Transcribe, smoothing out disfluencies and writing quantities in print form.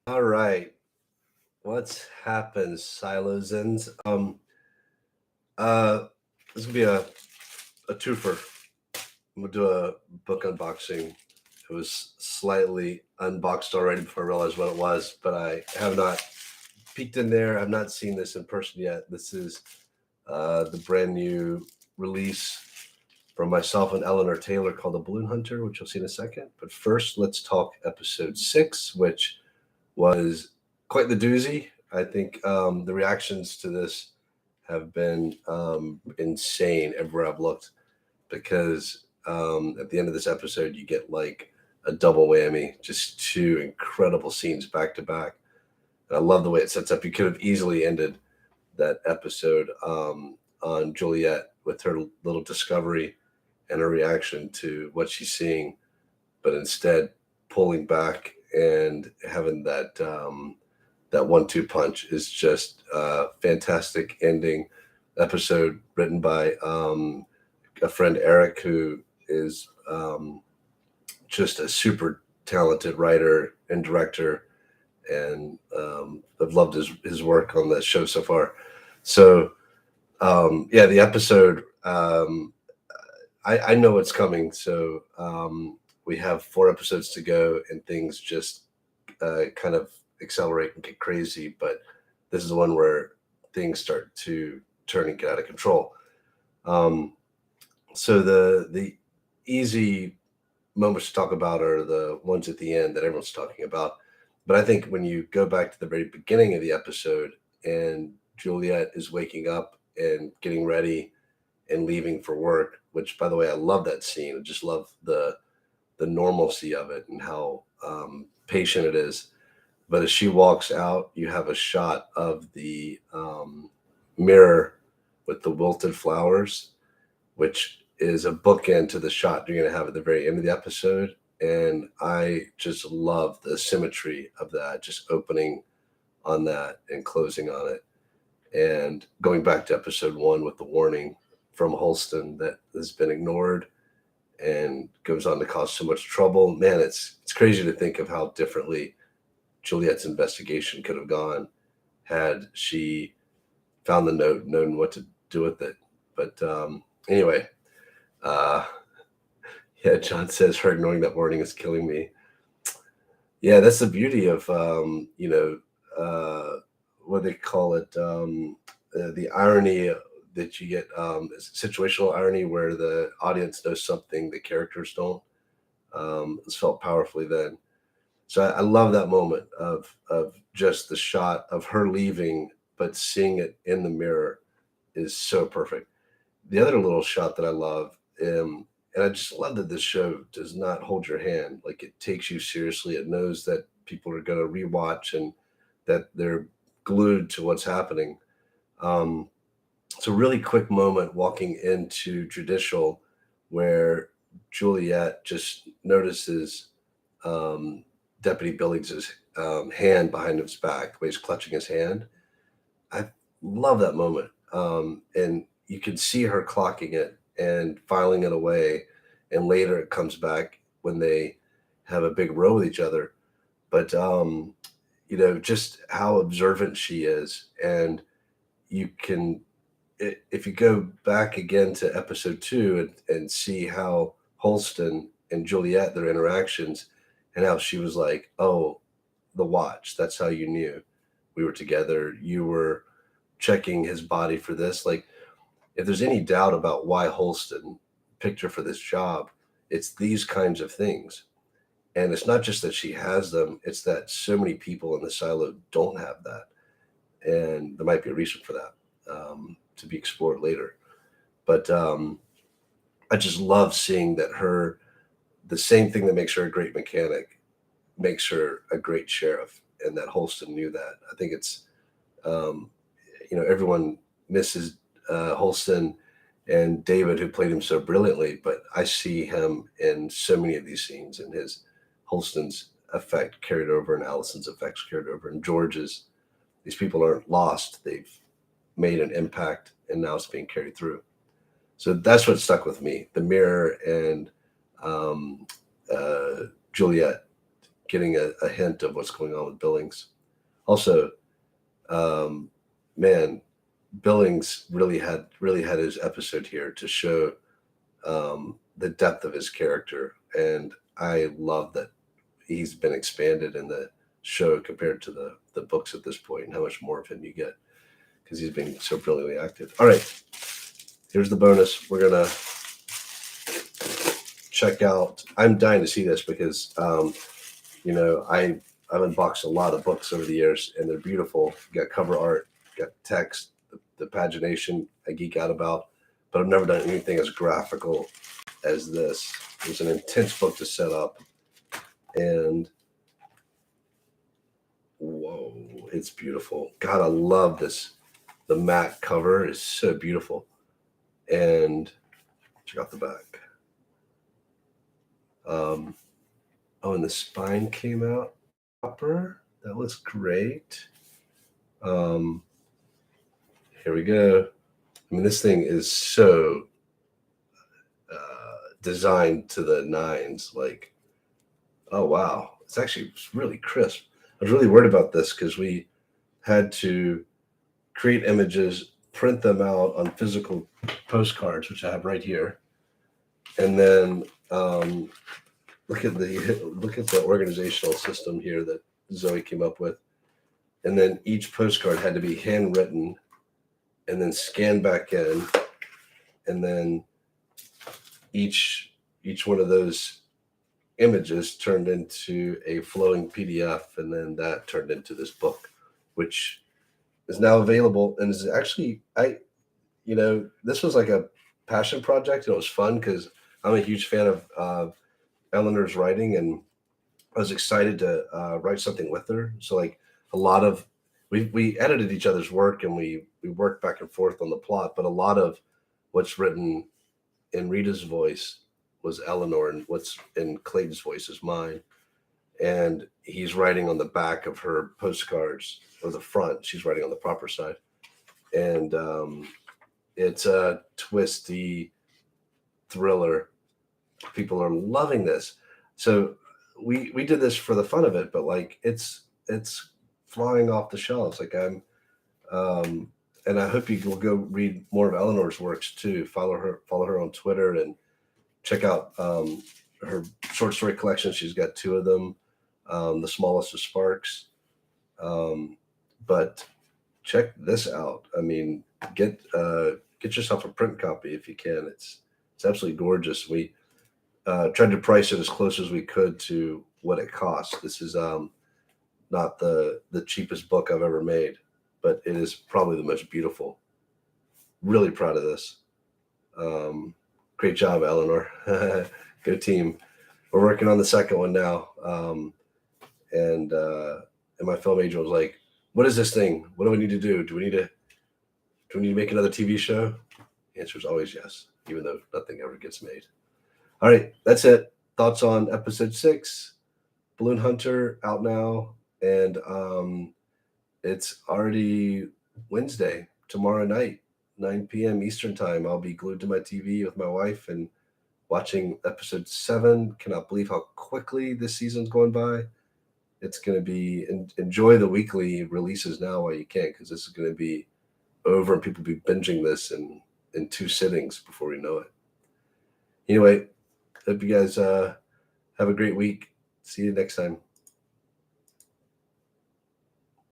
All right. What's happened, Silozins? Uh, this will be a twofer. I'm gonna do a book unboxing. It was slightly unboxed already before I realized what it was, but I have not peeked in there. I've not seen this in person yet. This is the brand new release from myself and Eleanor Taylor called The Balloon Hunter, which you'll see in a second. But first, let's talk episode 6, which was quite the doozy. I think the reactions to this have been insane everywhere I've looked because at the end of this episode, you get like a double whammy, just two incredible scenes back to back. And I love the way it sets up. You could have easily ended that episode on Juliet with her little discovery and her reaction to what she's seeing, but instead pulling back and having that 1-2 punch is just a fantastic ending episode written by a friend Eric, who is just a super talented writer and director, and I've loved his work on the show so far. So yeah, the episode, I know what's coming. So we have 4 episodes to go, and things just kind of accelerate and get crazy. But this is the one where things start to turn and get out of control. Um, so the easy moments to talk about are the ones at the end that everyone's talking about. But I think when you go back to the very beginning of the episode and Juliet is waking up and getting ready and leaving for work, which by the way, I love that scene. I just love the normalcy of it and how patient it is. But as she walks out, you have a shot of the mirror with the wilted flowers, which is a bookend to the shot you're going to have at the very end of the episode. And I just love the symmetry of that, just opening on that and closing on it. And going back to episode 1 with the warning from Holston that has been ignored and goes on to cause so much trouble. Man, it's crazy to think of how differently Juliet's investigation could have gone had she found the note, known what to do with it. But anyway, uh, yeah, John says her ignoring that warning is killing me. Yeah, that's the beauty of what they call it, the irony that you get, is situational irony where the audience knows something the characters don't. It's felt powerfully then. So I love that moment of just the shot of her leaving, but seeing it in the mirror is so perfect. The other little shot that I love, and I just love that this show does not hold your hand. Like it takes you seriously. It knows that people are going to rewatch and that they're glued to what's happening. Um, it's a really quick moment walking into Judicial where Juliet just notices um, Deputy Billings's hand behind his back, the way he's clutching his hand. I love that moment. And you can see her clocking it and filing it away. And later it comes back when they have a big row with each other. But, just how observant she is. And you can, if you go back again to episode 2 and see how Holston and Juliet, their interactions, and how she was like, oh, the watch, that's how you knew we were together. You were checking his body for this. Like, if there's any doubt about why Holston picked her for this job, it's these kinds of things. And it's not just that she has them, it's that so many people in the silo don't have that. And there might be a reason for that, to be explored later. But I just love seeing that the same thing that makes her a great mechanic makes her a great sheriff, and that Holston knew that. I think it's, um, everyone misses Holston and David, who played him so brilliantly, but I see him in so many of these scenes, and his Holston's effect carried over, and Allison's effects carried over, and George's. These people aren't lost; they've made an impact, and now it's being carried through. So that's what stuck with me: the mirror and um, Juliet getting a hint of what's going on with Billings. Also, man, Billings really had his episode here to show the depth of his character, and I love that he's been expanded in the show compared to the books at this point, and how much more of him you get because he's been so brilliantly acted. All right, here's the bonus. We're gonna check out. I'm dying to see this because I've unboxed a lot of books over the years, and they're beautiful. You got cover art, you got text, the pagination I geek out about, but I've never done anything as graphical as this. It was an intense book to set up, and whoa, it's beautiful. God, I love this. The matte cover is so beautiful. And check out the back. And the spine came out proper. That looks great. Here we go. I mean, this thing is so designed to the nines. Like, oh wow, it's really crisp. I was really worried about this because we had to create images, print them out on physical postcards, which I have right here, and then look at the organizational system here that Zoe came up with, and then each postcard had to be handwritten, and then scanned back in, and then each one of those images turned into a flowing PDF, and then that turned into this book, which is now available and is actually this was like a passion project, and it was fun because I'm a huge fan of Eleanor's writing, and I was excited to write something with her. So like a lot of we edited each other's work, and we worked back and forth on the plot, but a lot of what's written in Rita's voice was Eleanor, and what's in Clayton's voice is mine. And he's writing on the back of her postcards, or the front. She's writing on the proper side. And it's a twisty thriller. People are loving this. So we did this for the fun of it, but like it's flying off the shelves. Like and I hope you will go read more of Eleanor's works too. Follow her on Twitter and check out her short story collection. She's got 2 of them. The Smallest of Sparks. But check this out. I mean, get yourself a print copy if you can. It's absolutely gorgeous. We tried to price it as close as we could to what it costs. This is not the cheapest book I've ever made, but it is probably the most beautiful. Really proud of this. Great job, Eleanor. Go team. We're working on the second one now. And my film agent was like, "What is this thing? What do we need to do? Do we need to make another TV show?" The answer is always yes, even though nothing ever gets made. All right, that's it. Thoughts on episode 6, Balloon Hunter, out now, and it's already Wednesday. Tomorrow night, 9 p.m. Eastern time, I'll be glued to my TV with my wife and watching episode 7. Cannot believe how quickly this season's going by. It's going to be, enjoy the weekly releases now while you can, because this is going to be over and people will be binging this in 2 sittings before we know it. Anyway, hope you guys have a great week. See you next time.